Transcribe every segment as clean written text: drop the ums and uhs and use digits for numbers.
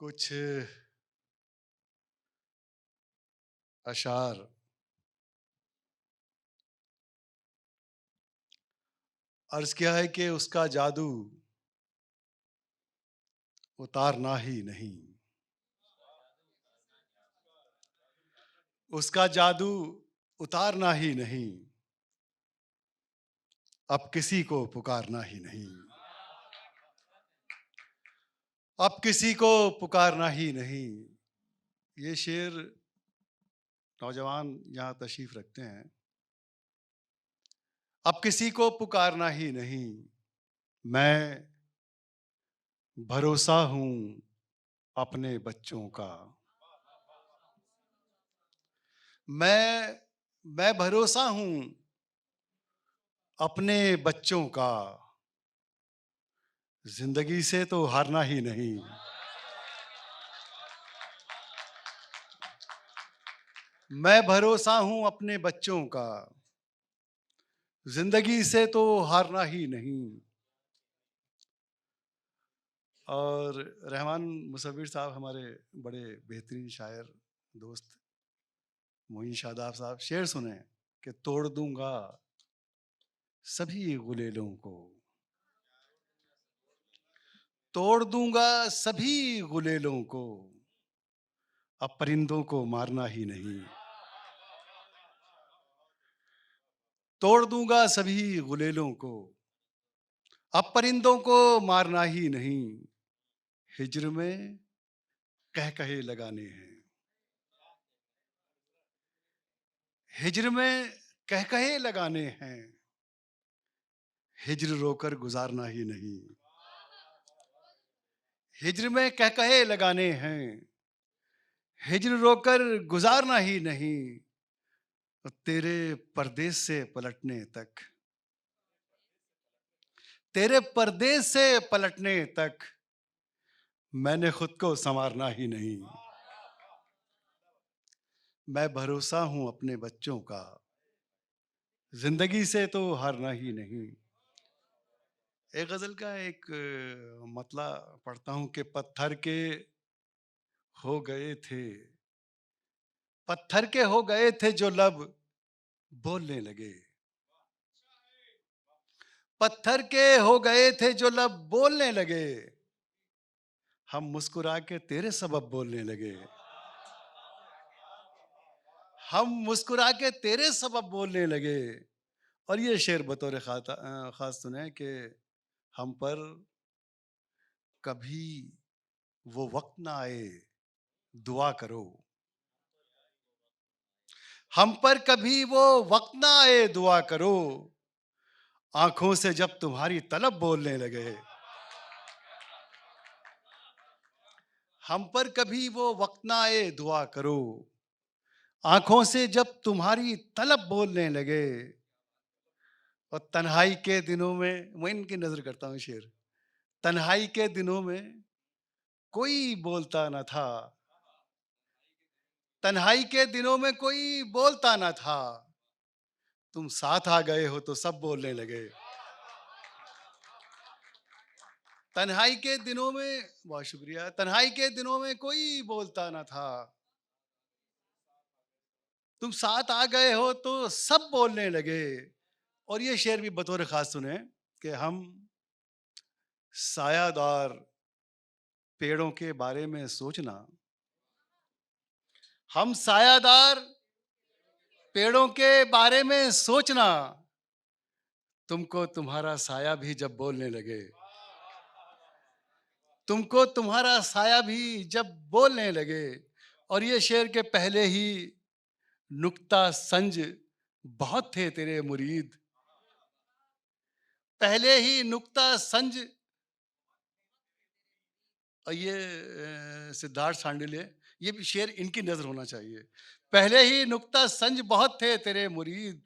कुछ अशार अर्ज किया है कि उसका जादू उतारना ही नहीं। उसका जादू उतारना ही नहीं। अब किसी को पुकारना ही नहीं। अब किसी को पुकारना ही नहीं। ये शेर नौजवान यहाँ तशरीफ रखते हैं। अब किसी को पुकारना ही नहीं। मैं भरोसा हूं अपने बच्चों का। मैं भरोसा हूं अपने बच्चों का। जिंदगी से तो हारना ही नहीं। मैं भरोसा हूं अपने बच्चों का। जिंदगी से तो हारना ही नहीं। और रहमान मुसव्विर साहब हमारे बड़े बेहतरीन शायर दोस्त मोइन शादाब साहब शेर सुने कि तोड़ दूंगा सभी गुलेलों को। तोड़ दूंगा सभी गुलेलों को। अब परिंदों को मारना ही नहीं। तोड़ दूंगा सभी गुलेलों को। अब परिंदों को मारना ही नहीं। हिज्र में कह कहे लगाने हैं। हिज्र में कह कहे लगाने हैं। हिज्र रोकर गुजारना ही नहीं। हिज्र में कह कहे लगाने हैं। हिज्र रोकर गुजारना ही नहीं। तो तेरे परदेस से पलटने तक। तेरे परदेस से पलटने तक मैंने खुद को संवारना ही नहीं। मैं भरोसा हूं अपने बच्चों का। जिंदगी से तो हारना ही नहीं। एक गजल का एक मतला पढ़ता हूं कि पत्थर के हो गए थे। पत्थर के हो गए थे जो लब बोलने लगे। पत्थर के हो गए थे जो लब बोलने लगे। हम मुस्कुरा के तेरे सबब बोलने लगे। हम मुस्कुरा के तेरे सबब बोलने लगे। और ये शेर बतौर खास सुने कि हम पर कभी वो वक्त ना आए दुआ करो। हम पर कभी वो वक्त ना आए दुआ करो। आंखों से जब तुम्हारी तलब बोलने लगे। हम पर कभी वो वक्त ना आए दुआ करो। आंखों से जब तुम्हारी तलब बोलने लगे। और तन्हाई के दिनों में मैं इनकी नजर करता हूँ शेर। तन्हाई के दिनों में कोई बोलता न था। तन्हाई के दिनों में कोई बोलता न था। तुम साथ आ गए हो तो सब बोलने लगे। तन्हाई के दिनों में बहुत शुक्रिया। तन्हाई के दिनों में कोई बोलता न था। तुम साथ आ गए हो तो सब बोलने लगे। और ये शेर भी बतौर खास सुने कि हम सायादार पेड़ों के बारे में सोचना। हम सायादार पेड़ों के बारे में सोचना। तुमको तुम्हारा साया भी जब बोलने लगे। तुमको तुम्हारा साया भी जब बोलने लगे। और ये शेर के पहले ही नुक्ता संज बहुत थे तेरे मुरीद। पहले ही नुक्ता संज। और ये सिद्धार्थ सांडिल्य ये भी शेर इनकी नजर होना चाहिए। पहले ही नुक्ता संज बहुत थे तेरे मुरीद।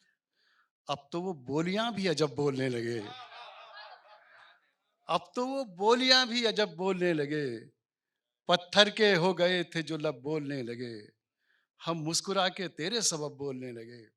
अब तो वो बोलियां भी अजब बोलने लगे। अब तो वो बोलियां भी अजब बोलने लगे। पत्थर के हो गए थे जो लब बोलने लगे। हम मुस्कुरा के तेरे सबब बोलने लगे।